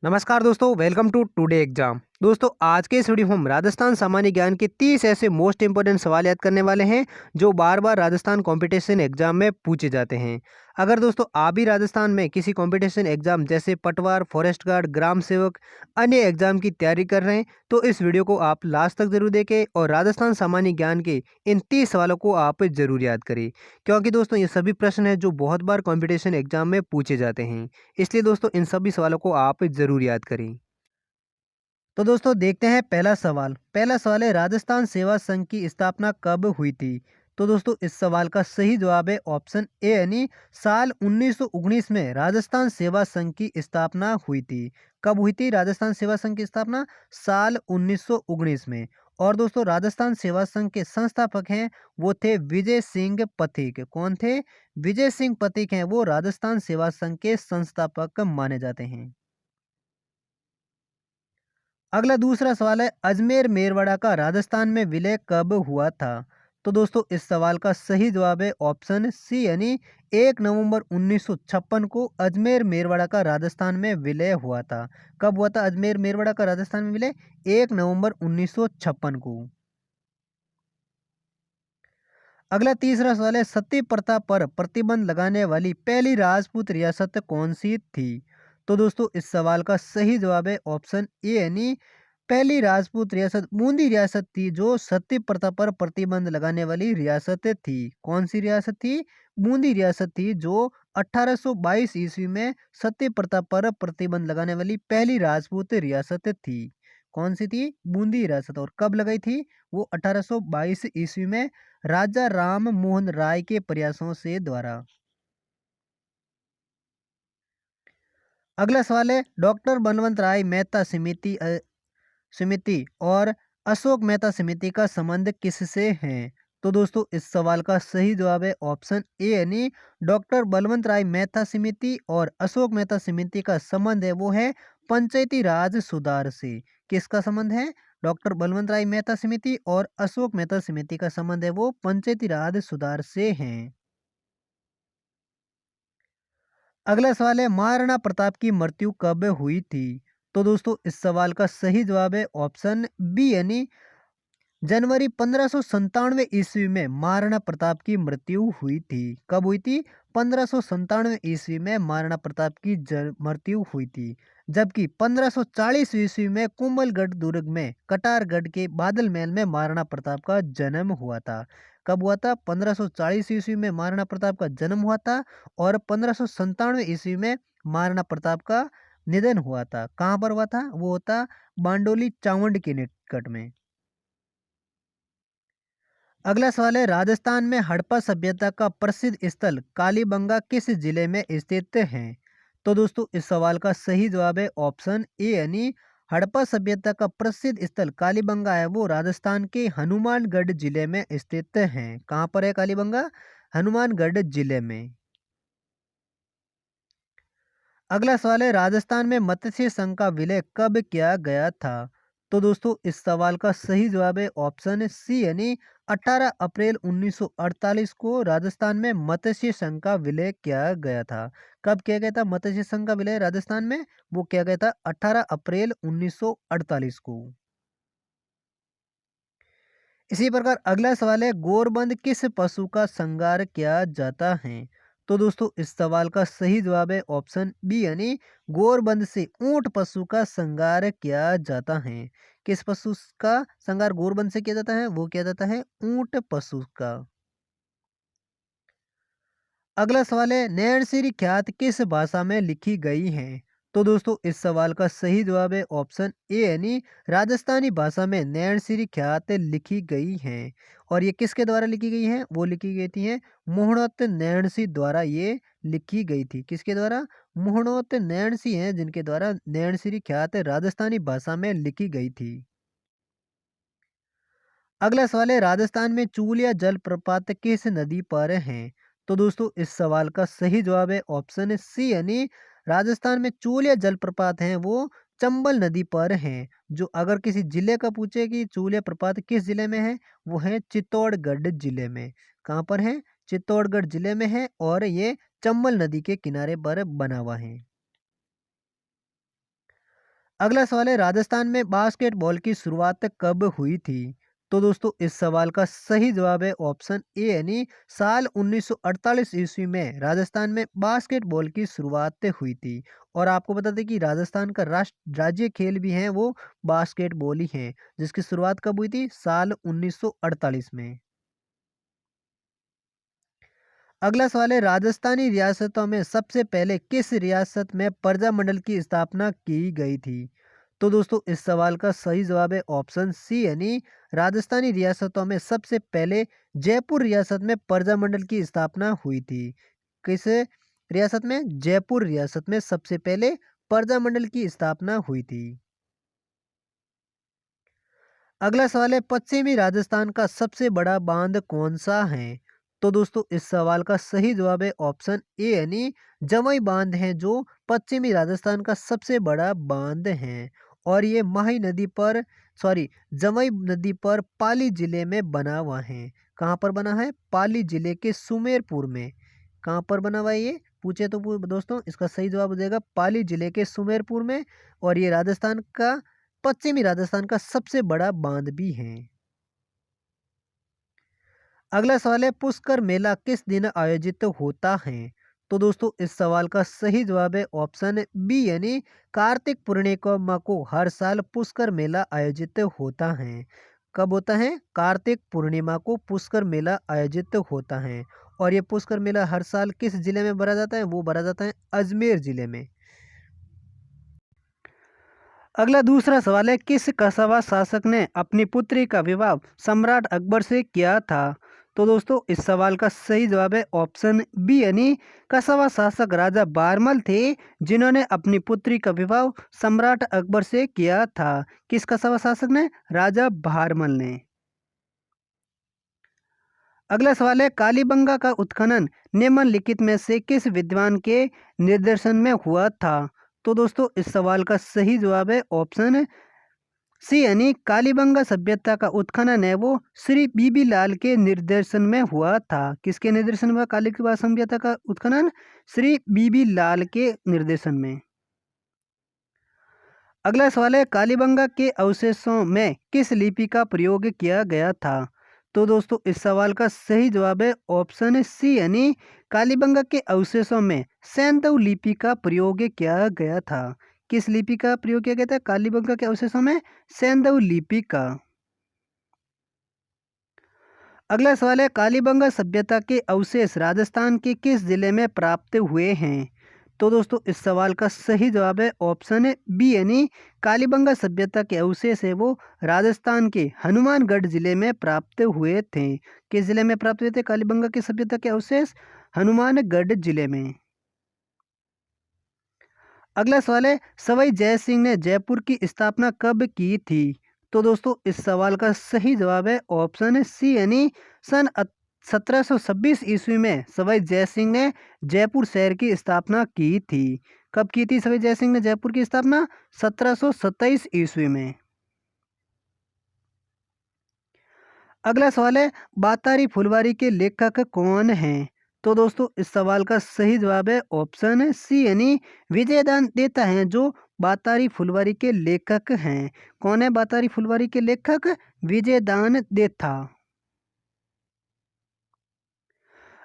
नमस्कार दोस्तों, welcome to today exam. दोस्तों, आज के इस वीडियो में हम राजस्थान सामान्य ज्ञान के 30 ऐसे मोस्ट इंपोर्टेंट सवाल याद करने वाले हैं जो बार बार राजस्थान कंपटीशन एग्जाम में पूछे जाते हैं। अगर दोस्तों आप भी राजस्थान में किसी कंपटीशन एग्जाम जैसे पटवार, फॉरेस्ट गार्ड, ग्राम सेवक, अन्य एग्जाम की तैयारी कर रहे हैं तो इस वीडियो को आप लास्ट तक जरूर देखें और राजस्थान सामान्य ज्ञान के इन 30 सवालों को आप जरूर याद करें, क्योंकि दोस्तों ये सभी प्रश्न हैं जो बहुत बार कंपटीशन एग्जाम में पूछे जाते हैं। इसलिए दोस्तों इन सभी सवालों को आप जरूर याद करें। तो दोस्तों देखते हैं पहला सवाल है राजस्थान सेवा संघ की स्थापना कब हुई थी। तो दोस्तों इस सवाल का सही जवाब है ऑप्शन ए यानी साल 1919 में राजस्थान सेवा संघ की स्थापना हुई थी। कब हुई थी राजस्थान सेवा संघ की स्थापना? साल 1919 में। और दोस्तों राजस्थान सेवा संघ के संस्थापक हैं वो थे विजय सिंह पथिक। कौन थे? विजय सिंह पथिक हैं वो राजस्थान सेवा संघ के संस्थापक माने जाते हैं। अगला दूसरा सवाल है अजमेर मेरवाड़ा का राजस्थान में विलय कब हुआ था। तो दोस्तों इस सवाल का सही जवाब है ऑप्शन सी यानी 1 नवंबर 1956 को अजमेर मेरवाड़ा का राजस्थान में विलय हुआ था। कब हुआ था अजमेर मेरवाड़ा का राजस्थान में विलय? 1 नवंबर 1956 को। अगला तीसरा सवाल है सती प्रथा पर प्रतिबंध लगाने वाली पहली राजपूत रियासत कौन सी थी। तो दोस्तों इस सवाल का सही जवाब है ऑप्शन ए यानी पहली राजपूत रियासत बूंदी रियासत थी जो सती प्रथा पर प्रतिबंध लगाने वाली रियासत थी। कौन सी रियासत थी? बूंदी रियासत थी जो 1822 ईस्वी में सती प्रथा पर प्रतिबंध लगाने वाली पहली राजपूत रियासत थी। कौन सी थी? बूंदी रियासत। और कब लगाई थी? वो 1822 ईस्वी में राजा राम मोहन राय के प्रयासों से द्वारा। अगला सवाल है डॉक्टर बनवंत राय मेहता समिति और अशोक मेहता समिति का संबंध किससे है। तो दोस्तों इस सवाल का सही जवाब है ऑप्शन ए यानी डॉक्टर बलवंत राय मेहता समिति और अशोक मेहता समिति का संबंध है वो है पंचायती राज सुधार से। किसका संबंध है? डॉक्टर बलवंत राय मेहता समिति और अशोक मेहता समिति का संबंध है वो पंचायती राज सुधार से है। अगला सवाल है महाराणा प्रताप की मृत्यु कब हुई थी। तो दोस्तों इस सवाल का सही जवाब है ऑप्शन बी यानी जनवरी 1597 ईस्वी में महाराणा प्रताप की मृत्यु हुई थी। कब हुई थी? 1597 ईस्वी में महाराणा प्रताप की मृत्यु हुई थी। जबकि 1540 ईस्वी में कुंभलगढ़ दुर्ग में कटारगढ़ के बादल महल में महाराणा प्रताप का जन्म हुआ था। कब हुआ था? 1540 ईस्वी में महाराणा प्रताप का जन्म हुआ था और 1597 ईस्वी में महाराणा प्रताप का निधन हुआ था। कहाँ पर हुआ था? वो होता बांडोली चावंड के निकट में। अगला सवाल है राजस्थान में हड़प्पा सभ्यता का प्रसिद्ध स्थल कालीबंगा किस जिले में स्थित है। तो दोस्तों इस सवाल का सही जवाब है ऑप्शन ए यानी हड़प्पा सभ्यता का प्रसिद्ध स्थल कालीबंगा है वो राजस्थान के हनुमानगढ़ जिले में स्थित है। कहाँ पर है कालीबंगा? हनुमानगढ़ जिले में। अगला सवाल है राजस्थान में मत्स्य संघ का विलय कब किया गया था। तो दोस्तों इस सवाल का सही जवाब है ऑप्शन सी यानी 18 अप्रैल 1948 को राजस्थान में मत्स्य संघ का विलय किया गया था। कब किया गया था मत्स्य संघ का विलय राजस्थान में? वो किया गया था 18 अप्रैल 1948 को। इसी प्रकार अगला सवाल है गोरबंद किस पशु का श्रृंगार किया जाता है। तो दोस्तों इस सवाल का सही जवाब है ऑप्शन बी यानी गोरबंद से ऊंट पशु का श्रृंगार किया जाता है। किस पशु का श्रृंगार गोरबंद से किया जाता है? वो किया जाता है ऊंट पशु का। अगला सवाल है नैनसिरी ख्यात किस भाषा में लिखी गई है। तो दोस्तों इस सवाल का सही जवाब है ऑप्शन ए यानी राजस्थानी भाषा में नैनसिरी ख्यात लिखी गई है। और ये किसके द्वारा लिखी गई है? वो लिखी गई थी है मोहनोत नैनसी द्वारा ये लिखी गई थी। किसके द्वारा? मोहनोत नैनसी हैं जिनके द्वारा नैनसिरी ख्यात राजस्थानी भाषा में लिखी गई थी। अगला सवाल है राजस्थान में चूलिया जलप्रपात किस नदी पर है। तो दोस्तों इस सवाल का सही जवाब है ऑप्शन सी यानी राजस्थान में चूलिया जलप्रपात हैं वो चंबल नदी पर हैं। जो अगर किसी जिले का पूछे कि चूलिया प्रपात किस जिले में है, वो है चित्तौड़गढ़ जिले में। कहाँ पर है? चित्तौड़गढ़ जिले में है और ये चंबल नदी के किनारे पर बना हुआ है। अगला सवाल है, राजस्थान में बास्केटबॉल की शुरुआत कब हुई थी? तो दोस्तों इस सवाल का सही जवाब है ऑप्शन ए, यानी साल 1948 ईस्वी में राजस्थान में बास्केटबॉल की शुरुआत हुई थी। और आपको बता दें कि राजस्थान का राज्य खेल भी है वो बास्केटबॉल ही है, जिसकी शुरुआत कब हुई थी? साल 1948 में। अगला सवाल है, राजस्थानी रियासतों में सबसे पहले किस रियासत में प्रजामंडल की स्थापना की गई थी? तो दोस्तों इस सवाल का सही जवाब है ऑप्शन सी, यानी राजस्थानी रियासतों में सबसे पहले जयपुर रियासत में प्रजामंडल की स्थापना हुई थी। किस रियासत में? जयपुर रियासत में सबसे पहले प्रजामंडल की स्थापना हुई थी। अगला सवाल है, पश्चिमी राजस्थान का सबसे बड़ा बांध कौन सा है? तो दोस्तों इस सवाल का सही जवाब है ऑप्शन ए, यानी जमई बांध है जो पश्चिमी राजस्थान का सबसे बड़ा बांध है। और ये माही नदी पर जमई नदी पर पाली जिले में बना हुआ है। कहाँ पर बना है? पाली जिले के सुमेरपुर में। कहाँ पर बना हुआ है ये? पूछे तो दोस्तों इसका सही जवाब हो जाएगा पाली जिले के सुमेरपुर में। और ये पश्चिमी राजस्थान का सबसे बड़ा बांध भी है। अगला सवाल है, पुष्कर मेला किस दिन आयोजित होता है? तो दोस्तों इस सवाल का सही जवाब है ऑप्शन बी, यानी कार्तिक पूर्णिमा को हर साल पुष्कर मेला आयोजित होता है। कब होता है? कार्तिक पूर्णिमा को पुष्कर मेला आयोजित होता है। और ये पुष्कर मेला हर साल किस जिले में भरा जाता है? वो भरा जाता है अजमेर जिले में। अगला दूसरा सवाल है, किस कसावा शासक ने अपनी पुत्री का विवाह सम्राट अकबर से किया था? तो दोस्तों इस सवाल का सही जवाब है ऑप्शन बी, यानी कसावा शासक राजा बारमल थे जिन्होंने अपनी पुत्री का विवाह सम्राट अकबर से किया था। किस कसावा शासक ने? राजा बारमल ने। अगला सवाल है, कालीबंगा का उत्खनन निम्नलिखित में से किस विद्वान के निर्देशन में हुआ था? तो दोस्तों इस सवाल का सही जवाब है ऑप्शन सी, यानी कालीबंगा सभ्यता का उत्खनन है वो श्री बीबी लाल के निर्देशन में हुआ था। किसके निर्देशन में हुआ कालीबंगा सभ्यता का उत्खनन? श्री बीबी लाल के निर्देशन में। अगला सवाल है, कालीबंगा के अवशेषों में किस लिपि का प्रयोग किया गया था? तो दोस्तों इस सवाल का सही जवाब है ऑप्शन सी, यानी कालीबंगा के अवशेषों में सैंधव लिपि का प्रयोग किया गया था। किस लिपि का प्रयोग किया गया था कालीबंगा के अवशेषों में? सैंधव लिपि का। अगला सवाल है, कालीबंगा सभ्यता के अवशेष राजस्थान के किस जिले में प्राप्त हुए हैं? तो दोस्तों इस सवाल का सही जवाब है ऑप्शन बी, यानी कालीबंगा सभ्यता के अवशेष है वो राजस्थान के हनुमानगढ़ जिले में प्राप्त हुए थे। किस जिले में प्राप्त हुए थे कालीबंगा की सभ्यता के अवशेष? हनुमानगढ़ जिले में। अगला सवाल है, सवाई जय सिंह ने जयपुर की स्थापना कब की थी? तो दोस्तों इस सवाल का सही जवाब है ऑप्शन सी, यानी सन 1726 ईस्वी में सवाई जय सिंह ने जयपुर शहर की स्थापना की थी। कब की थी सवाई जय सिंह ने जयपुर की स्थापना? 1727 ईस्वी में। अगला सवाल है, बातारी फुलवारी के लेखक कौन हैं? तो दोस्तों इस सवाल का सही जवाब है ऑप्शन सी, यानी विजयदान देता है जो बातारी फुलवारी के लेखक हैं। कौन है बातारी फुलवारी के लेखक? विजयदान देता।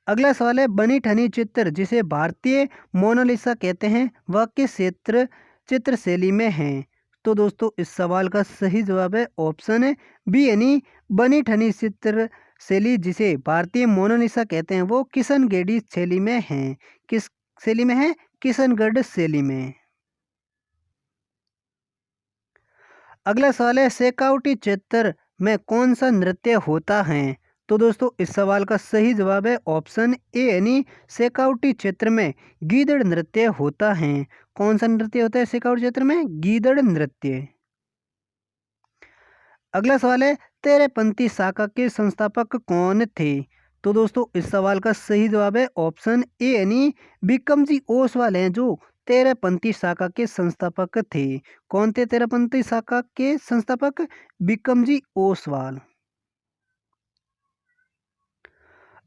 अगला सवाल है, बनी ठनी चित्र जिसे भारतीय मोनालिसा कहते हैं वह किस चित्र शैली में है? तो दोस्तों इस सवाल का सही जवाब है ऑप्शन बी, यानी बनी ठनी चित्र शैली जिसे भारतीय मोनालिसा कहते हैं वो किशनगढ़ी शैली में है। किस शैली में है? किशनगढ़ शैली में। अगला सवाल है, शेखावटी चित्र में कौन सा नृत्य होता है? तो दोस्तों इस सवाल का सही जवाब है ऑप्शन ए, यानी शेखावटी क्षेत्र में गीदड़ नृत्य होता है। कौन सा नृत्य होता है शेखावटी क्षेत्र में? गीदड़ नृत्य। अगला सवाल है, तेरेपंथी शाखा के संस्थापक कौन थे? तो दोस्तों इस सवाल का सही जवाब है ऑप्शन ए, यानी बिक्रमजी ओसवाल हैं जो तेरेपंथी शाखा के संस्थापक थे। कौन थे तेरेपंथी शाखा के संस्थापक? बिक्रमजी ओसवाल।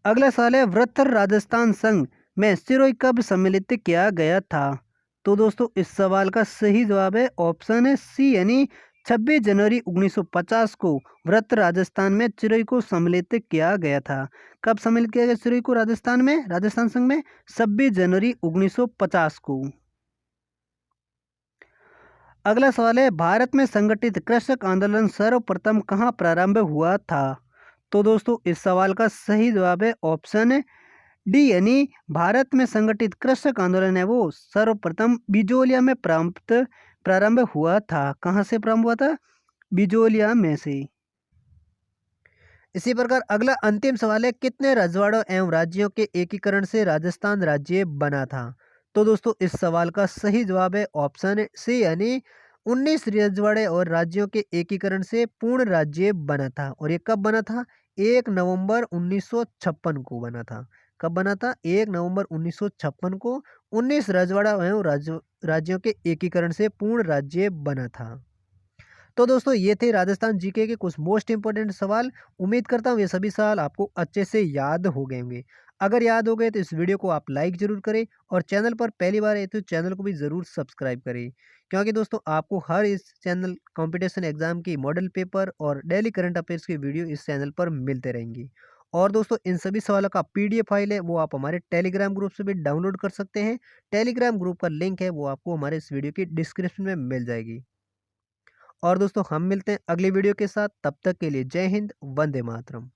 अगला सवाल है, वृहत्तर राजस्थान संघ में सिरोही कब सम्मिलित किया गया था? तो दोस्तों इस सवाल का सही जवाब है ऑप्शन है सी, यानी 26 जनवरी 1950 को व्रत राजस्थान में चिरई को सम्मिलित किया गया था। कब सम्मिलित किया गया चिरई को राजस्थान में, राजस्थान संघ में? 26 जनवरी 1950 को। अगला सवाल है, भारत में संगठित कृषक आंदोलन सर्वप्रथम कहाँ प्रारंभ हुआ था? तो दोस्तों इस सवाल का सही जवाब है ऑप्शन डी, यानी भारत में संगठित कृषक आंदोलन है वो सर्वप्रथम बिजोलिया में प्रारंभ हुआ था। कहाँ से प्रारंभ हुआ था? बिजोलिया में से। इसी प्रकार अगला अंतिम सवाल है, कितने रजवाड़ों एवं राज्यों के एकीकरण से राजस्थान राज्य बना था? तो दोस्तों इस सवाल का सही जवाब है ऑप्शन सी, यानी 19 रजवाड़े और राज्यों के एकीकरण से पूर्ण राज्य बना था। और ये कब बना था? 1 नवंबर 1956 को बना था। कब बना था? 1 नवंबर 1956 को 19 रजवाड़ा एवं राज्यों के एकीकरण से पूर्ण राज्य बना था। तो दोस्तों ये थे राजस्थान जीके के कुछ मोस्ट इंपॉर्टेंट सवाल। उम्मीद करता हूँ ये सभी सवाल आपको अच्छे से याद हो गए होंगे। अगर याद हो गए तो इस वीडियो को आप लाइक ज़रूर करें और चैनल पर पहली बार आए तो चैनल को भी ज़रूर सब्सक्राइब करें, क्योंकि दोस्तों आपको हर इस चैनल कॉम्पिटिशन एग्जाम की मॉडल पेपर और डेली करंट अफेयर्स की वीडियो इस चैनल पर मिलते रहेंगी। और दोस्तों इन सभी सवालों का पीडीएफ फाइल है वो आप हमारे टेलीग्राम ग्रुप से भी डाउनलोड कर सकते हैं। टेलीग्राम ग्रुप का लिंक है वो आपको हमारे इस वीडियो की डिस्क्रिप्शन में मिल जाएगी। और दोस्तों हम मिलते हैं अगली वीडियो के साथ, तब तक के लिए जय हिंद, वंदे मातरम।